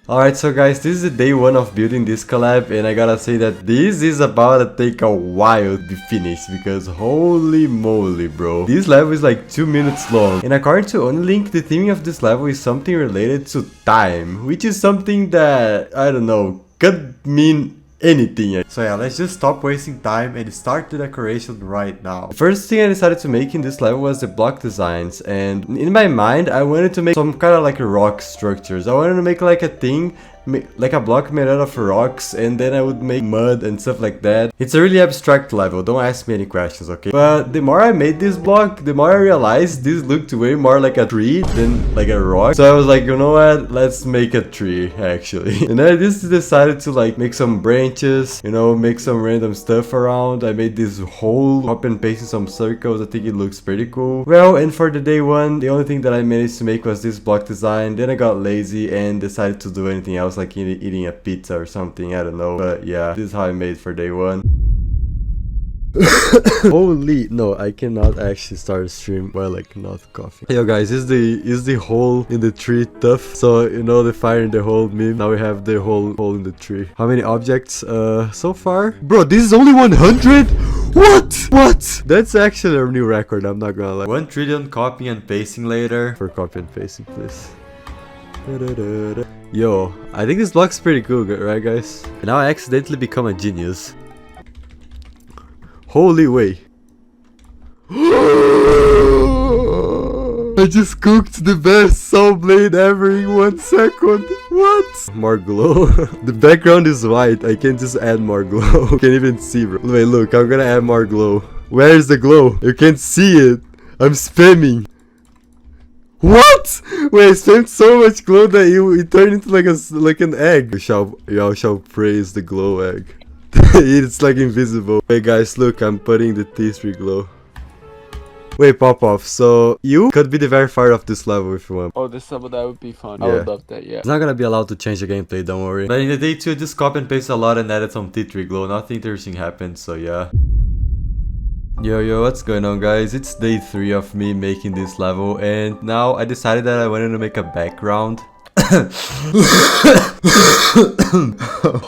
Alright, so guys, this is the day 1 of building this collab, and I gotta say that this is about to take a while to be finished, because holy moly, bro. This level is like 2 minutes long, and according to Onilink, the theming of this level is something related to time, which is something that, I don't know, could mean anything. So yeah, let's just stop wasting time and start the decoration right now. The first thing I decided to make in this level was the block designs, and in my mind I wanted to make some kind of like rock structures. I wanted to make like a thing, like a block made out of rocks, and then I would make mud and stuff like that. It's a really abstract level, don't ask me any questions, okay? But the more I made this block, the more I realized this looked way more like a tree than like a rock. So I was like, you know what, let's make a tree actually. And then I just decided to like make some branches, you know, make some random stuff around. I made this hole, copy and pasting some circles. I think it looks pretty cool. Well, and for the day 1, the only thing that I managed to make was this block design. Then I got lazy and decided to do anything else, like eating a pizza or something, I don't know. But yeah, this is how I made for day 1. Holy no, I cannot actually start a stream while like not coughing. Yo guys, is the hole in the tree tough? So you know the fire in the hole meme, now we have the hole in the tree. How many objects so far? Bro, this is only 100? What? That's actually a new record, I'm not gonna lie. 1 trillion copying and pasting later. For copy and pasting, please. Yo, I think this block's pretty cool, right guys? And now I accidentally become a genius. Holy way. I just cooked the best saw blade ever in 1 second. What? More glow. The background is white. I can just add more glow. Can't even see, bro. Wait, look, I'm gonna add more glow. Where is the glow? You can't see it. I'm spamming. What? Wait, I spammed so much glow that it turned into like an egg. Y'all shall praise the glow egg. It's like invisible. Hey guys, look, I'm putting the T3 glow. Wait, pop off. So you could be the verifier of this level if you want. Oh, this level, that would be fun. Yeah. I would love that, yeah. It's not gonna be allowed to change the gameplay, don't worry. But in the day 2, I just copy and paste a lot and added some T3 glow. Nothing interesting happened, so yeah. Yo, what's going on guys? It's day 3 of me making this level, and now I decided that I wanted to make a background.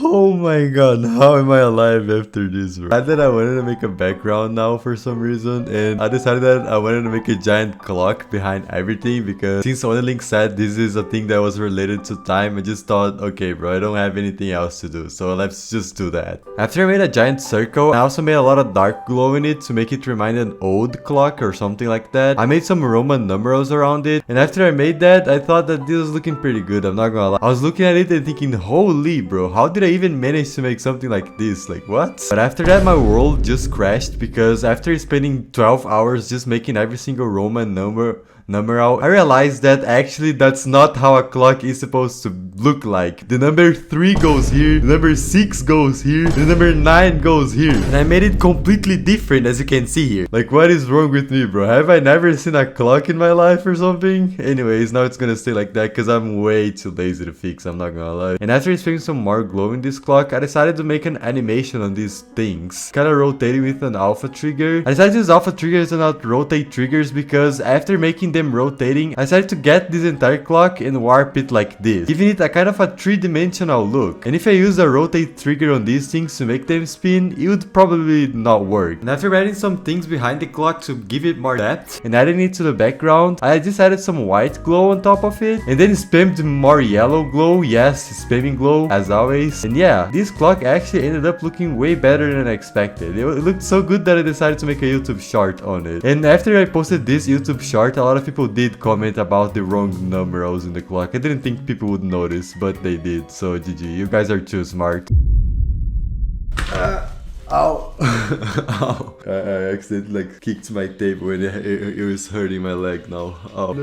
Oh my god, how am I alive after this, bro? I thought I wanted to make a background now for some reason, and I decided that I wanted to make a giant clock behind everything, because since Onilink said this is a thing that was related to time, I just thought, okay bro, I don't have anything else to do, so let's just do that. After I made a giant circle, I also made a lot of dark glow in it to make it remind an old clock or something like that. I made some Roman numerals around it, and after I made that, I thought that this was looking pretty good, I'm not gonna lie. I was looking at it and thinking, holy bro, how did I even manage to make something like this? Like what? But after that, my world just crashed, because after spending 12 hours just making every single Roman numeral, I realized that actually that's not how a clock is supposed to look like. The number 3 goes here, the number 6 goes here, the number 9 goes here, and I made it completely different, as you can see here. Like what is wrong with me, bro? Have I never seen a clock in my life or something? Anyways, now it's gonna stay like that because I'm way too lazy to fix, I'm not gonna lie. And after spraying some more glow in this clock, I decided to make an animation on these things, kind of rotating with an alpha trigger. I decided to use alpha triggers and not rotate triggers, because after making them rotating, I decided to get this entire clock and warp it like this, giving it a kind of a 3-dimensional look. And if I use a rotate trigger on these things to make them spin, it would probably not work. And after adding some things behind the clock to give it more depth and adding it to the background, I just added some white glow on top of it, and then spammed more yellow glow. Yes, spamming glow as always. And yeah, this clock actually ended up looking way better than I expected. It looked so good that I decided to make a YouTube short on it. And after I posted this YouTube short, a lot of people did comment about the wrong numerals in the clock. I didn't think people would notice, but they did. So GG, you guys are too smart. Ow. Ow. I accidentally like kicked my table and it was hurting my leg now. Ow.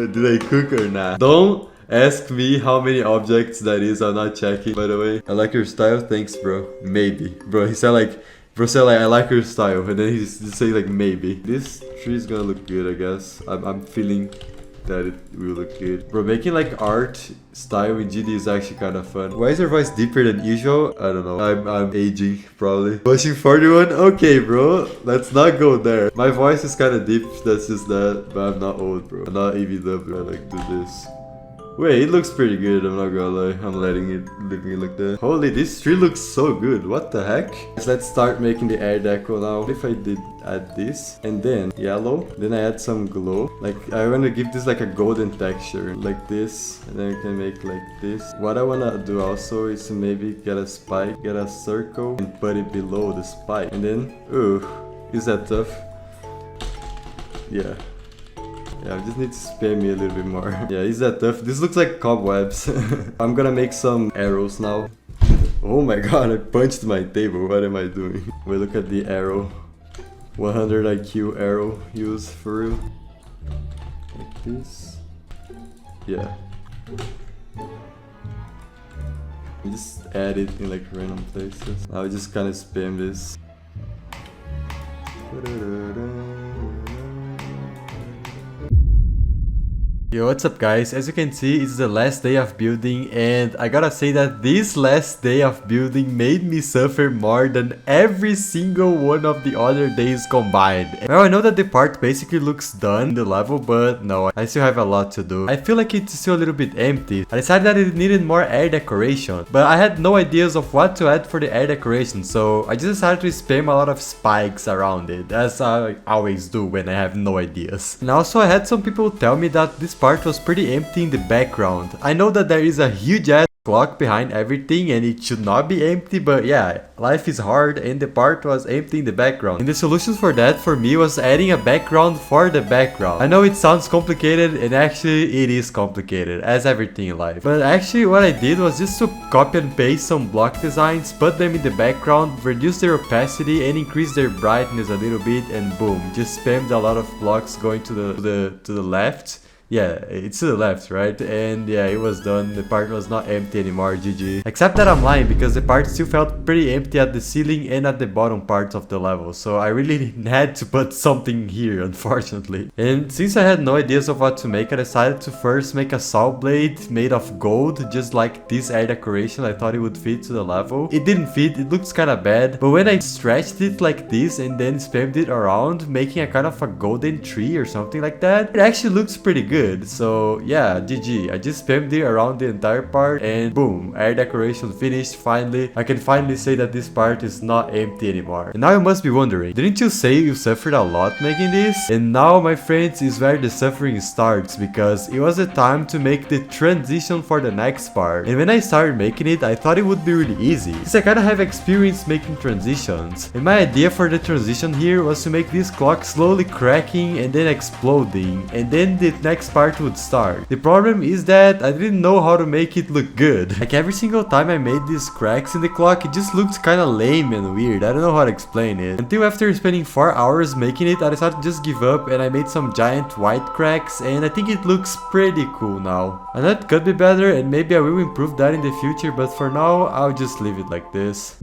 Did I cook or not? Don't ask me how many objects that is, I'm not checking. By the way, I like your style, thanks bro. Maybe. Bro, he said like, I like your style, and then he just say like maybe. This tree is gonna look good, I guess. I'm feeling that it will look good. Bro, making like art style in GD is actually kind of fun. Why is your voice deeper than usual? I don't know. I'm aging, probably. Pushing 41? Okay, bro. Let's not go there. My voice is kind of deep, that's just that. But I'm not old, bro. I'm not EVW. I like do this. Wait, it looks pretty good, I'm not gonna lie. I'm leaving it like that. Holy, this tree looks so good. What the heck? Let's start making the air deco now. What if I did add this and then yellow, then I add some glow. Like I want to give this like a golden texture like this, and then we can make like this. What I want to do also is to maybe get a spike, get a circle and put it below the spike, and then is that tough? Yeah, I just need to spam me a little bit more. Yeah, is that tough? This looks like cobwebs. I'm gonna make some arrows now. Oh my god, I punched my table. What am I doing? Wait, look at the arrow. 100 IQ arrow use for real. Like this. Yeah. Just add it in like random places. I'll just kind of spam this. Yo, what's up guys? As you can see, it's the last day of building, and I gotta say that this last day of building made me suffer more than every single one of the other days combined. Well, I know that the part basically looks done in the level, but no, I still have a lot to do. I feel like it's still a little bit empty. I decided that it needed more air decoration, but I had no ideas of what to add for the air decoration, so I just decided to spam a lot of spikes around it, as I always do when I have no ideas. And also I had some people tell me that this part was pretty empty in the background. I know that there is a huge ass clock behind everything and it should not be empty, but yeah, life is hard and the part was empty in the background. And the solution for that for me was adding a background for the background. I know it sounds complicated, and actually it is complicated, as everything in life. But actually what I did was just to copy and paste some block designs, put them in the background, reduce their opacity and increase their brightness a little bit, and boom, just spammed a lot of blocks going to the left. Yeah, it's to the left, right? And yeah, it was done. The part was not empty anymore, GG. Except that I'm lying, because the part still felt pretty empty at the ceiling and at the bottom parts of the level. So I really had to put something here, unfortunately. And since I had no ideas of what to make, I decided to first make a saw blade made of gold, just like this air decoration. I thought it would fit to the level. It didn't fit, it looks kind of bad. But when I stretched it like this and then spammed it around, making a kind of a golden tree or something like that, it actually looks pretty good. So yeah, GG. I just spammed it around the entire part and boom, air decoration finished. Finally, I can finally say that this part is not empty anymore. And now you must be wondering, didn't you say you suffered a lot making this? And now, my friends, is where the suffering starts, because it was the time to make the transition for the next part. And when I started making it, I thought it would be really easy, since I kinda have experience making transitions. And my idea for the transition here was to make this clock slowly cracking and then exploding, and then the next part would start. The problem is that I didn't know how to make it look good. Like every single time I made these cracks in the clock, it just looked kinda lame and weird. I don't know how to explain it. Until after spending 4 hours making it, I decided to just give up and I made some giant white cracks, and I think it looks pretty cool now. I know it could be better and maybe I will improve that in the future, but for now, I'll just leave it like this.